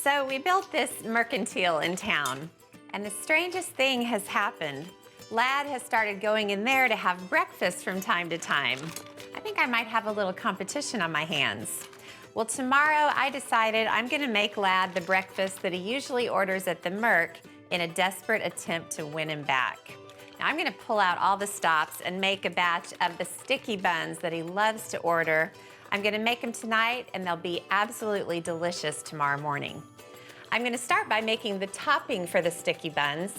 So we built this mercantile in town, and the strangest thing has happened. Lad has started going in there to have breakfast from time to time. I think I might have a little competition on my hands. Well, tomorrow I decided I'm gonna make Lad the breakfast that he usually orders at the Merc in a desperate attempt to win him back. Now I'm gonna pull out all the stops and make a batch of the sticky buns that he loves to order. I'm gonna make them tonight and they'll be absolutely delicious tomorrow morning. I'm gonna start by making the topping for the sticky buns.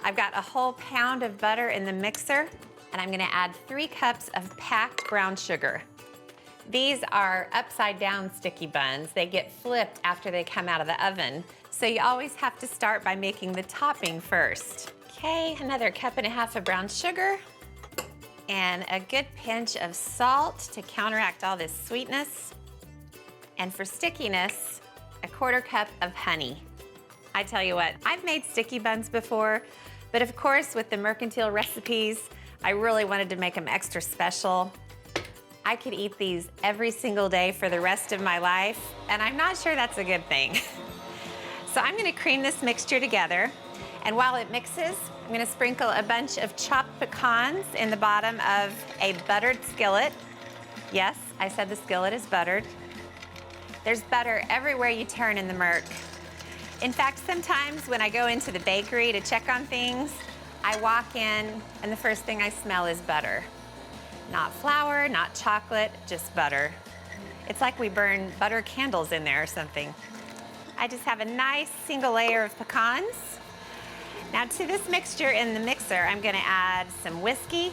I've got a whole pound of butter in the mixer, and I'm gonna add 3 cups of packed brown sugar. These are upside down sticky buns. They get flipped after they come out of the oven. So you always have to start by making the topping first. Okay, another 1.5 cups of brown sugar and a good pinch of salt to counteract all this sweetness. And for stickiness, a 1/4 cup of honey. I tell you what, I've made sticky buns before, but of course with the mercantile recipes, I really wanted to make them extra special. I could eat these every single day for the rest of my life, and I'm not sure that's a good thing. So I'm gonna cream this mixture together, and while it mixes, I'm gonna sprinkle a bunch of chopped pecans in the bottom of a buttered skillet. Yes, I said the skillet is buttered. There's butter everywhere you turn in the Merc. In fact, sometimes when I go into the bakery to check on things, I walk in and the first thing I smell is butter. Not flour, not chocolate, just butter. It's like we burn butter candles in there or something. I just have a nice single layer of pecans. Now to this mixture in the mixer, I'm gonna add some whiskey.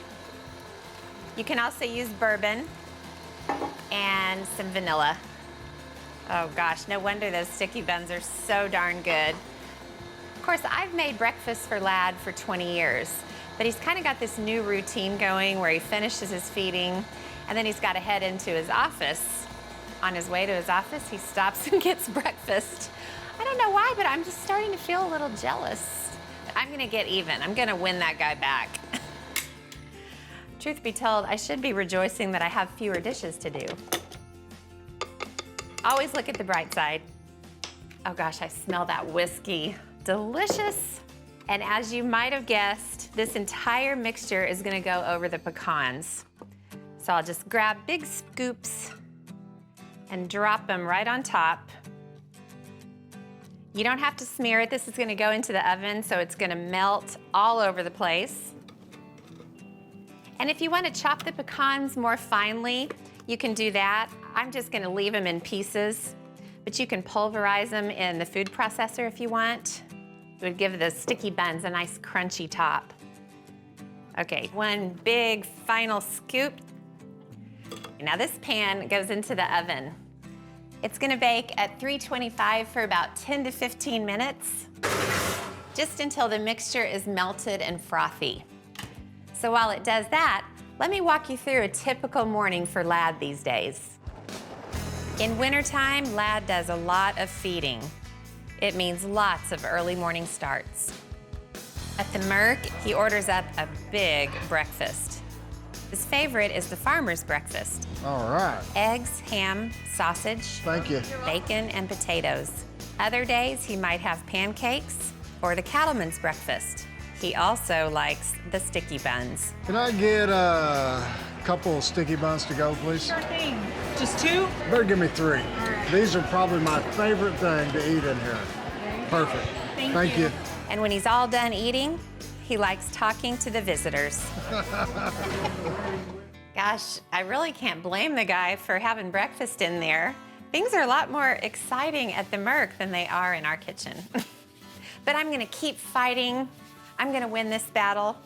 You can also use bourbon and some vanilla. Oh gosh, no wonder those sticky buns are so darn good. Of course, I've made breakfast for Lad for 20 years, but he's kind of got this new routine going where he finishes his feeding and then he's got to head into his office. On his way to his office, he stops and gets breakfast. I don't know why, but I'm just starting to feel a little jealous. I'm gonna get even. I'm gonna win that guy back. Truth be told, I should be rejoicing that I have fewer dishes to do. Always look at the bright side. Oh gosh, I smell that whiskey. Delicious. And as you might have guessed, this entire mixture is gonna go over the pecans. So I'll just grab big scoops and drop them right on top. You don't have to smear it. This is gonna go into the oven, so it's gonna melt all over the place. And if you wanna chop the pecans more finely, you can do that. I'm just gonna leave them in pieces, but you can pulverize them in the food processor if you want. It would give the sticky buns a nice crunchy top. Okay, 1 big final scoop. Now this pan goes into the oven. It's gonna bake at 325 for about 10 to 15 minutes, just until the mixture is melted and frothy. So while it does that, let me walk you through a typical morning for Lad these days. In wintertime, Lad does a lot of feeding. It means lots of early morning starts. At the Merc, he orders up a big breakfast. His favorite is the farmer's breakfast. All right. Eggs, ham, sausage, Thank you. bacon, and potatoes. Other days, he might have pancakes or the cattleman's breakfast. He also likes the sticky buns. Can I get a couple of sticky buns to go, please? Sure thing. Just 2? Better give me 3. right. These are probably my favorite thing to eat in here. Perfect. Thank you. And when he's all done eating, he likes talking to the visitors. Gosh, I really can't blame the guy for having breakfast in there. Things are a lot more exciting at the Merc than they are in our kitchen. But I'm gonna keep fighting. I'm gonna win this battle.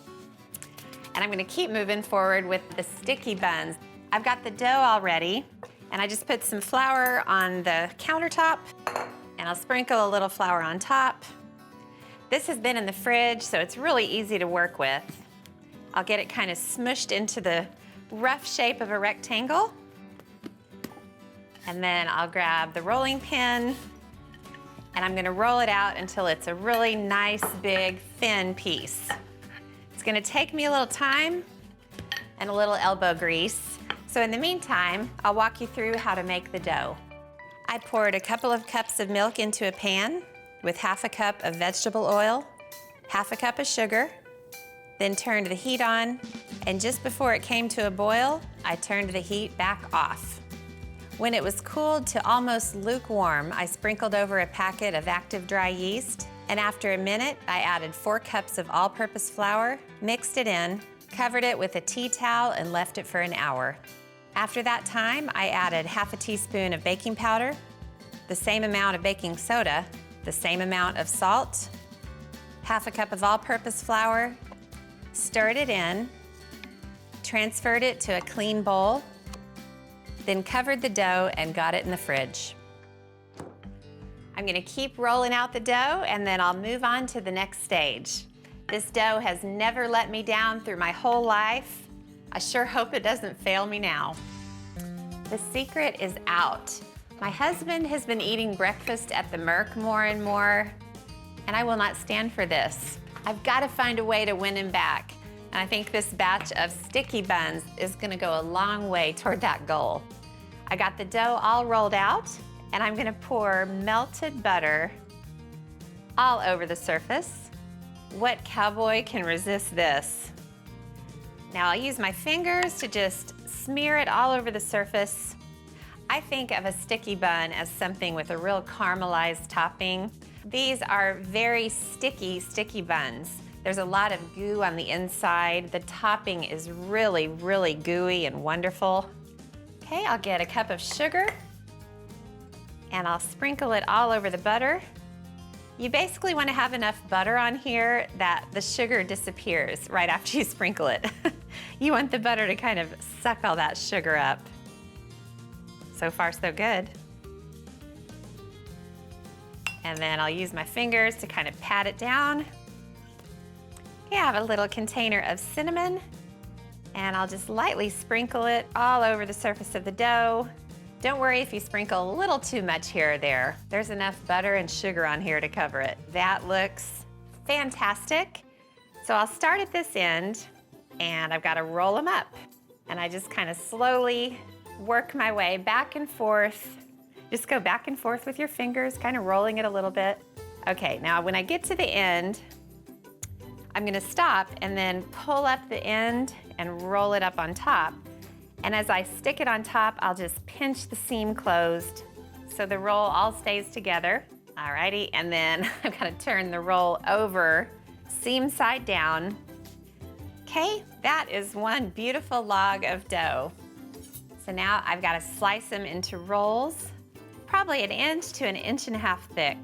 And I'm gonna keep moving forward with the sticky buns. I've got the dough all ready, and I just put some flour on the countertop, and I'll sprinkle a little flour on top. This has been in the fridge, so it's really easy to work with. I'll get it kind of smushed into the rough shape of a rectangle. And then I'll grab the rolling pin, and I'm gonna roll it out until it's a really nice, big, thin piece. It's gonna take me a little time and a little elbow grease. So in the meantime, I'll walk you through how to make the dough. I poured a couple of cups of milk into a pan with half a cup of vegetable oil, half a cup of sugar, then turned the heat on, and just before it came to a boil, I turned the heat back off. When it was cooled to almost lukewarm, I sprinkled over a packet of active dry yeast, and after a minute, I added 4 cups of all-purpose flour, mixed it in, covered it with a tea towel, and left it for an hour. After that time, I added half a teaspoon of baking powder, the same amount of baking soda, the same amount of salt, half a cup of all-purpose flour, stirred it in, transferred it to a clean bowl, then covered the dough and got it in the fridge. I'm gonna keep rolling out the dough and then I'll move on to the next stage. This dough has never let me down through my whole life. I sure hope it doesn't fail me now. The secret is out. My husband has been eating breakfast at the Merc more and more, and I will not stand for this. I've got to find a way to win him back. And I think this batch of Sticky Buns is gonna go a long way toward that goal. I got the dough all rolled out, and I'm gonna pour melted butter all over the surface. What cowboy can resist this? Now I'll use my fingers to just smear it all over the surface. I think of a sticky bun as something with a real caramelized topping. These are very sticky buns. There's a lot of goo on the inside. The topping is really, really gooey and wonderful. Okay, I'll get a cup of sugar and I'll sprinkle it all over the butter. You basically want to have enough butter on here that the sugar disappears right after you sprinkle it. You want the butter to kind of suck all that sugar up. So far, so good. And then I'll use my fingers to kind of pat it down. Okay, I have a little container of cinnamon, and I'll just lightly sprinkle it all over the surface of the dough. Don't worry if you sprinkle a little too much here or there. There's enough butter and sugar on here to cover it. That looks fantastic. So I'll start at this end, and I've got to roll them up. And I just kind of slowly work my way back and forth. Just go back and forth with your fingers, kind of rolling it a little bit. Okay, now when I get to the end, I'm gonna stop and then pull up the end and roll it up on top. And as I stick it on top, I'll just pinch the seam closed so the roll all stays together. Alrighty, and then I've gotta turn the roll over, seam side down. Okay, that is one beautiful log of dough. So now I've gotta slice them into rolls, probably 1 inch to 1.5 inches thick.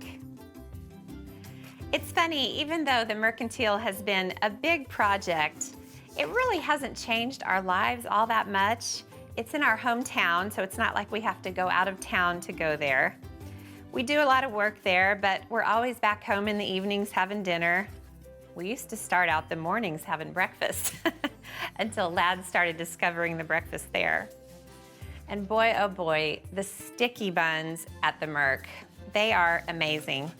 It's funny, even though the Mercantile has been a big project, it really hasn't changed our lives all that much. It's in our hometown, so it's not like we have to go out of town to go there. We do a lot of work there, but we're always back home in the evenings having dinner. We used to start out the mornings having breakfast until Lad started discovering the breakfast there. And boy, oh boy, the sticky buns at the Merc, they are amazing.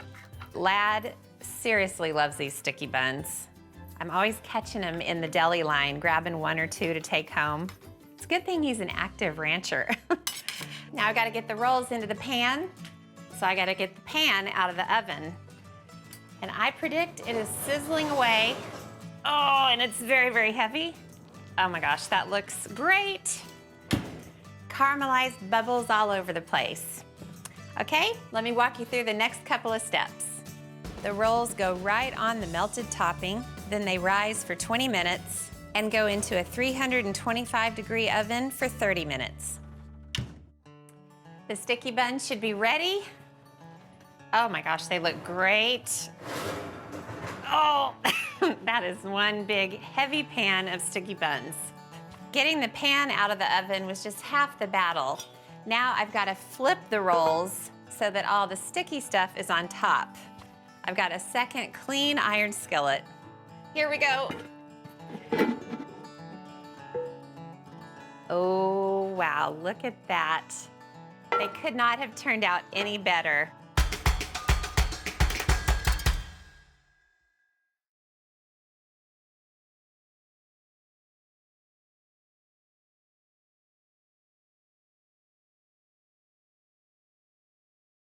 Lad seriously loves these sticky buns. I'm always catching him in the deli line, grabbing 1 or 2 to take home. It's a good thing he's an active rancher. Now I gotta get the rolls into the pan, so I gotta get the pan out of the oven. And I predict it is sizzling away. Oh, and it's very, very heavy. Oh my gosh, that looks great. Caramelized bubbles all over the place. Okay, let me walk you through the next couple of steps. The rolls go right on the melted topping, then they rise for 20 minutes and go into a 325-degree oven for 30 minutes. The sticky buns should be ready. Oh my gosh, they look great. Oh, that is one big heavy pan of sticky buns. Getting the pan out of the oven was just half the battle. Now I've got to flip the rolls so that all the sticky stuff is on top. I've got a second clean iron skillet. Here we go. Oh, wow, look at that. They could not have turned out any better.